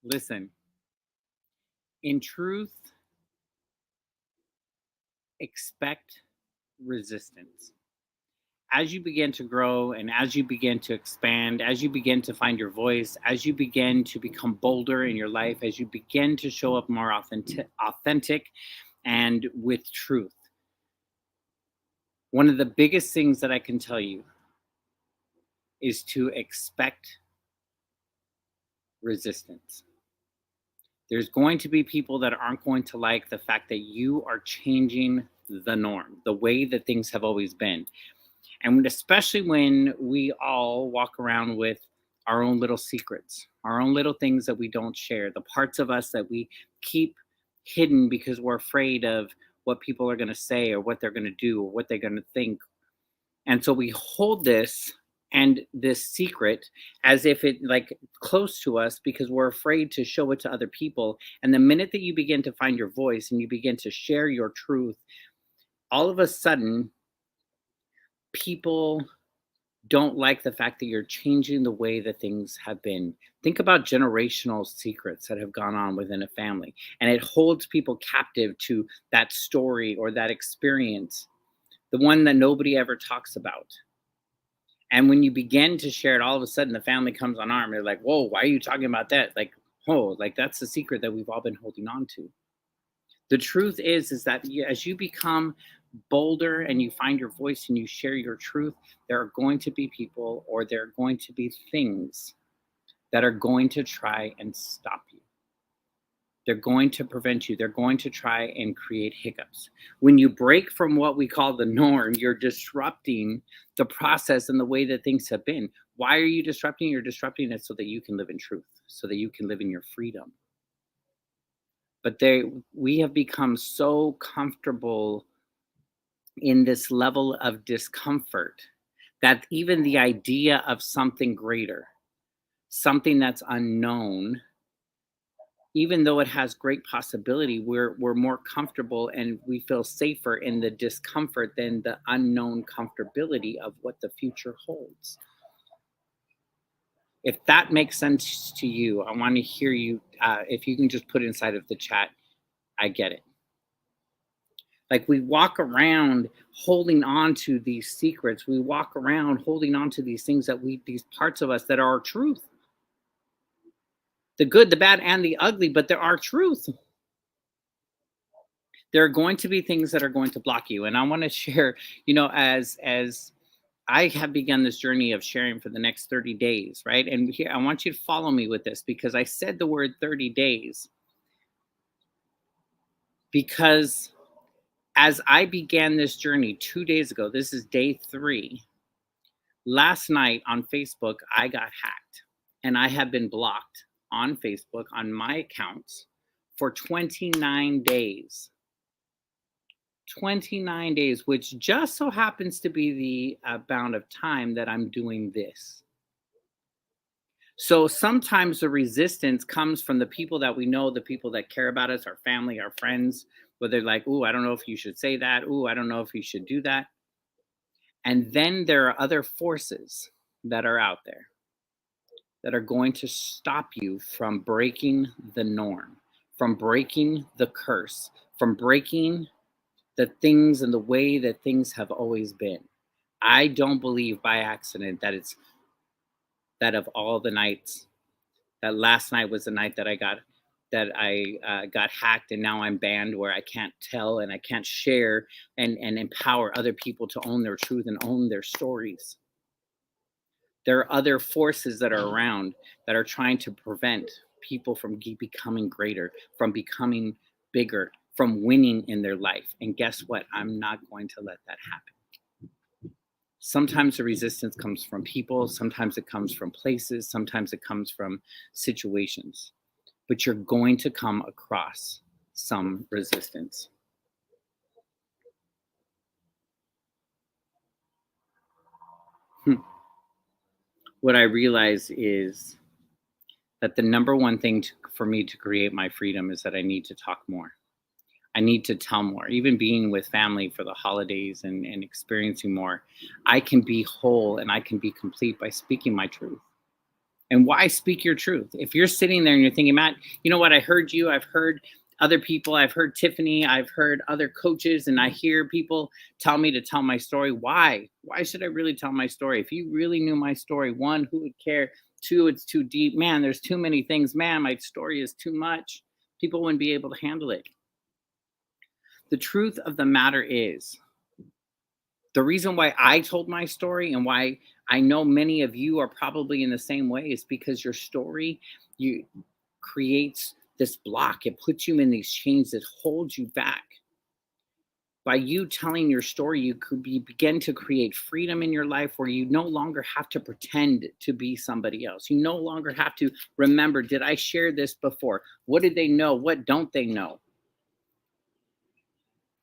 Listen, in truth, expect resistance. As you begin to grow and as you begin to expand, as you begin to find your voice, as you begin to become bolder in your life, as you begin to show up more authentic and with truth, one of the biggest things that I can tell you is to expect resistance. There's going to be people that aren't going to like the fact that you are changing the norm, the way that things have always been. And especially when we all walk around with our own little secrets, our own little things that we don't share, the parts of us that we keep hidden because we're afraid of what people are going to say or what they're going to do or what they're going to think. And so we hold this and this secret as if it like close to us because we're afraid to show it to other people. And the minute that you begin to find your voice and you begin to share your truth, all of a sudden people don't like the fact that you're changing the way that things have been. Think about generational secrets that have gone on within a family, and it holds people captive to that story or that experience, the one that nobody ever talks about. And when you begin to share it, all of a sudden the family comes on arm. They're like, whoa, why are you talking about that? Like, oh, like that's the secret that we've all been holding on to. The truth is that as you become bolder and you find your voice and you share your truth, there are going to be people or there are going to be things that are going to try and stop you. They're going to prevent you. They're going to try and create hiccups. When you break from what we call the norm, you're disrupting the process and the way that things have been. Why are you disrupting? You're disrupting it so that you can live in truth, so that you can live in your freedom. But we have become so comfortable in this level of discomfort that even the idea of something greater, something that's unknown, even though it has great possibility, we're more comfortable and we feel safer in the discomfort than the unknown comfortability of what the future holds. If that makes sense to you, I want to hear you. If you can just put inside of the chat, I get it. Like we walk around holding on to these secrets. We walk around holding on to these things these parts of us that are our truth. The good, the bad, and the ugly, but they're our truth. There are going to be things that are going to block you. And I want to share, as I have begun this journey of sharing for the next 30 days, right? And here I want you to follow me with this because I said the word 30 days because as I began this journey 2 days ago, this is day 3. Last night on Facebook, I got hacked and I have been blocked on Facebook on my accounts for 29 days. 29 days, which just so happens to be the amount of time that I'm doing this. So sometimes the resistance comes from the people that we know, the people that care about us, our family, our friends, where they're like, "Ooh, I don't know if you should say that. Ooh, I don't know if you should do that." And then there are other forces that are out there that are going to stop you from breaking the norm, from breaking the curse, from breaking the things and the way that things have always been. I don't believe by accident that it's that of all the nights that last night was the night that I got hacked and now I'm banned where I can't tell and I can't share and empower other people to own their truth and own their stories. There are other forces that are around that are trying to prevent people from becoming greater, from becoming bigger, from winning in their life. And guess what? I'm not going to let that happen. Sometimes the resistance comes from people, sometimes it comes from places, sometimes it comes from situations, but you're going to come across some resistance. What I realize is that the number one thing for me to create my freedom is that I need to talk more. I need to tell more. Even being with family for the holidays and experiencing more, I can be whole and I can be complete by speaking my truth. And why speak your truth? If you're sitting there and you're thinking, Matt, you know what? I heard you. I've heard other people. I've heard Tiffany. I've heard other coaches, and I hear people tell me to tell my story. Why? Why should I really tell my story? If you really knew my story, one, who would care? Two, it's too deep. Man, there's too many things. Man, my story is too much. People wouldn't be able to handle it. The truth of the matter is, the reason why I told my story and why I know many of you are probably in the same way is because your story you creates this block. It puts you in these chains that hold you back. By you telling your story, you could begin to create freedom in your life where you no longer have to pretend to be somebody else. You no longer have to remember, did I share this before? What did they know? What don't they know?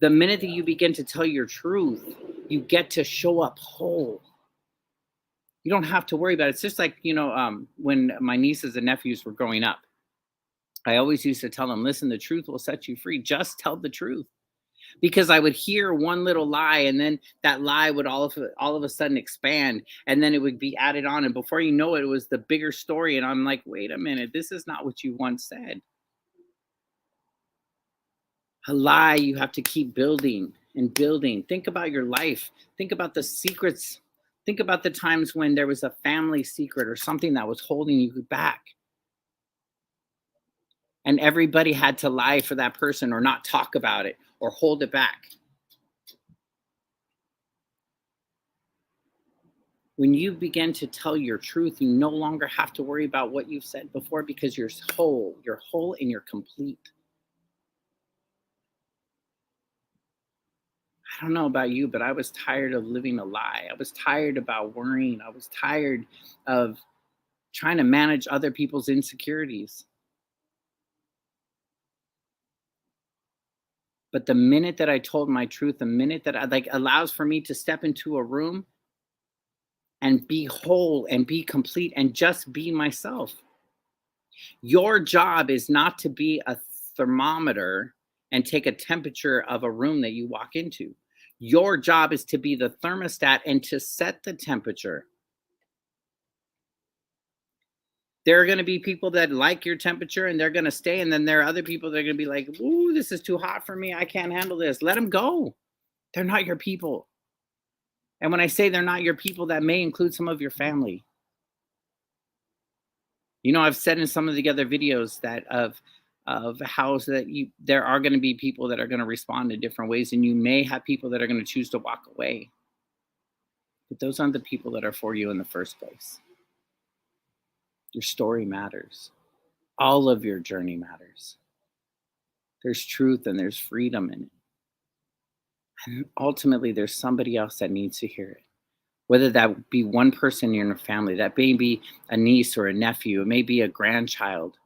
The minute that you begin to tell your truth, you get to show up whole. You don't have to worry about it. It's just like, when my nieces and nephews were growing up, I always used to tell them, listen, the truth will set you free. Just tell the truth. Because I would hear one little lie, and then that lie would all of a sudden expand, and then it would be added on. And before you know it, it was the bigger story. And I'm like, wait a minute, this is not what you once said. A lie you have to keep building and building. Think about your life. Think about the secrets. Think about the times when there was a family secret or something that was holding you back. And everybody had to lie for that person or not talk about it or hold it back. When you begin to tell your truth, you no longer have to worry about what you've said before because you're whole. You're whole and you're complete. I don't know about you, but I was tired of living a lie. I was tired about worrying. I was tired of trying to manage other people's insecurities. But the minute that I told my truth, the minute that I allows for me to step into a room and be whole and be complete and just be myself. Your job is not to be a thermometer and take a temperature of a room that you walk into. Your job is to be the thermostat and to set the temperature. There are going to be people that like your temperature and they're going to stay. And then there are other people that are going to be like, ooh, this is too hot for me. I can't handle this. Let them go. They're not your people. And when I say they're not your people, that may include some of your family. I've said in some of the other videos that of how that there are going to be people that are going to respond in different ways, and you may have people that are going to choose to walk away. But those aren't the people that are for you in the first place. Your story matters. All of your journey matters. There's truth and there's freedom in it. And ultimately, there's somebody else that needs to hear it. Whether that be one person in your family, that may be a niece or a nephew, it may be a grandchild,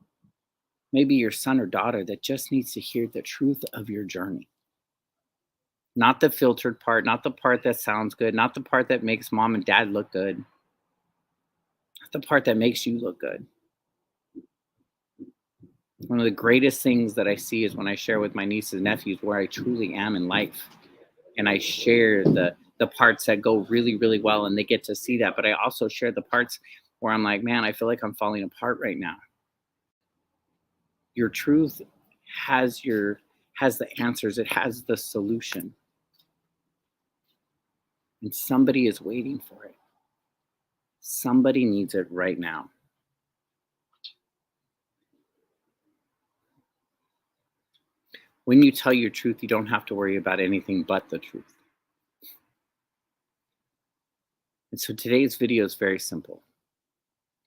maybe your son or daughter that just needs to hear the truth of your journey. Not the filtered part, not the part that sounds good, not the part that makes mom and dad look good, not the part that makes you look good. One of the greatest things that I see is when I share with my nieces and nephews where I truly am in life. And I share the parts that go really, really well, and they get to see that. But I also share the parts where I'm like, man, I feel like I'm falling apart right now. Your truth has the answers. It has the solution. And somebody is waiting for it. Somebody needs it right now. When you tell your truth, you don't have to worry about anything but the truth. And so today's video is very simple.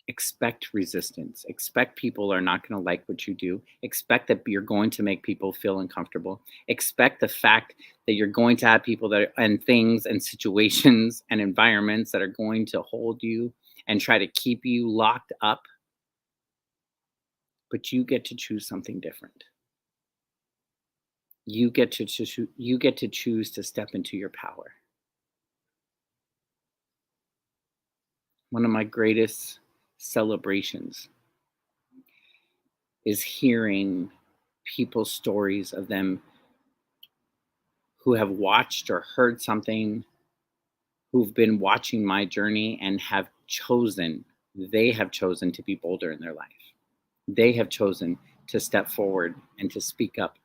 Expect resistance. Expect people are not going to like what you do. Expect that you're going to make people feel uncomfortable. Expect the fact that you're going to have people and things and situations and environments that are going to hold you and try to keep you locked up. But you get to choose something different. You get to choose to step into your power. One of my greatest celebrations is hearing people's stories of them who have watched or heard something, who've been watching my journey and have chosen They have chosen to be bolder in their life. They have chosen to step forward and to speak up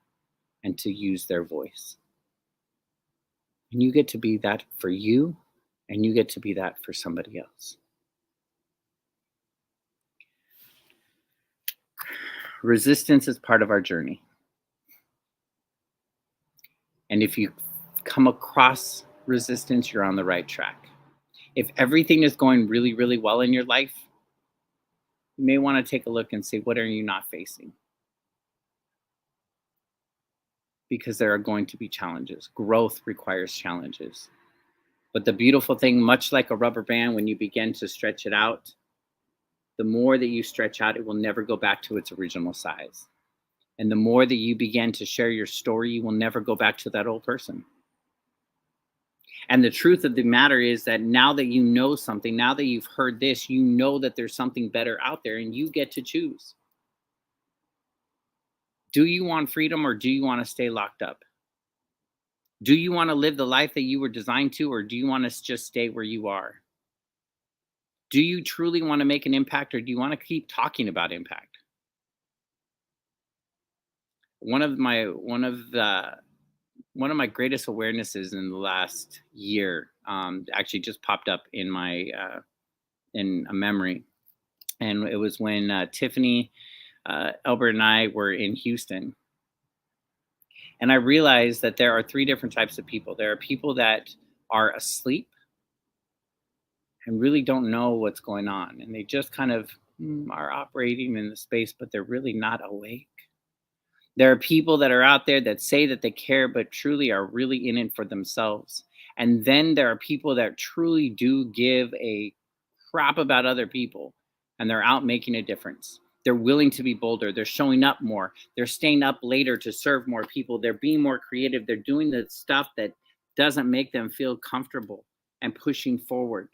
and to use their voice. And you get to be that for you, and you get to be that for somebody else. Resistance is part of our journey. And if you come across resistance, you're on the right track. If everything is going really, really well in your life, you may want to take a look and say, what are you not facing? Because there are going to be challenges. Growth requires challenges. But the beautiful thing, much like a rubber band, when you begin to stretch it out, the more that you stretch out, it will never go back to its original size. And the more that you begin to share your story, you will never go back to that old person. And the truth of the matter is that now that you know something, now that you've heard this, you know that there's something better out there, and you get to choose. Do you want freedom, or do you want to stay locked up? Do you want to live the life that you were designed to, or do you want to just stay where you are? Do you truly want to make an impact, or do you want to keep talking about impact? One of my greatest awarenesses in the last year actually just popped up in my in a memory, and it was when Tiffany, Albert, and I were in Houston, and I realized that there are three different types of people. There are people that are asleep and really don't know what's going on, and they just kind of are operating in the space, but they're really not awake. There are people that are out there that say that they care, but truly are really in it for themselves. And then there are people that truly do give a crap about other people, and they're out making a difference. They're willing to be bolder. They're showing up more. They're staying up later to serve more people. They're being more creative. They're doing the stuff that doesn't make them feel comfortable and pushing forward.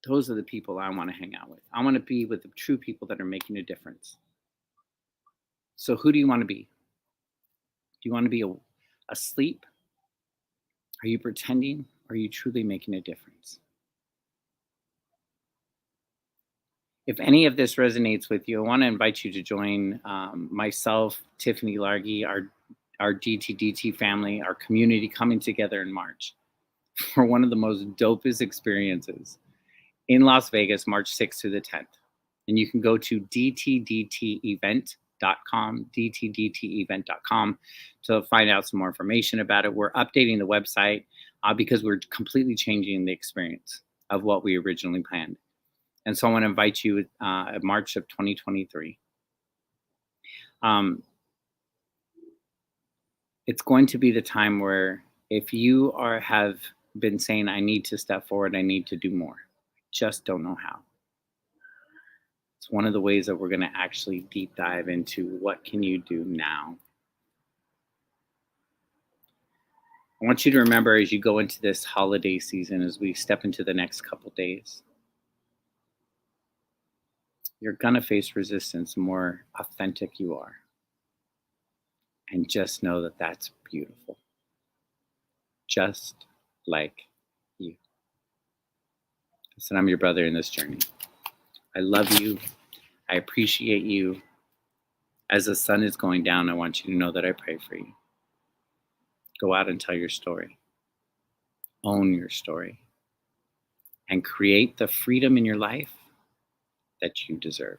Those are the people I want to hang out with. I want to be with the true people that are making a difference. So who do you want to be? Do you want to be asleep? Are you pretending? Or are you truly making a difference? If any of this resonates with you, I want to invite you to join myself, Tiffany Largy, our DTDT family, our community coming together in March for one of the most dopest experiences in Las Vegas, March 6th through the 10th. And you can go to dtdtevent.com to find out some more information about it. We're updating the website because we're completely changing the experience of what we originally planned. And so I want to invite you at March of 2023. It's going to be the time where if you have been saying, I need to step forward, I need to do more, just don't know how. It's one of the ways that we're going to actually deep dive into what can you do now. I want you to remember as you go into this holiday season, as we step into the next couple days, you're going to face resistance the more authentic you are. And just know that that's beautiful. Just like you. Listen, I'm your brother in this journey. I love you. I appreciate you. As the sun is going down, I want you to know that I pray for you. Go out and tell your story. Own your story. And create the freedom in your life that you deserve.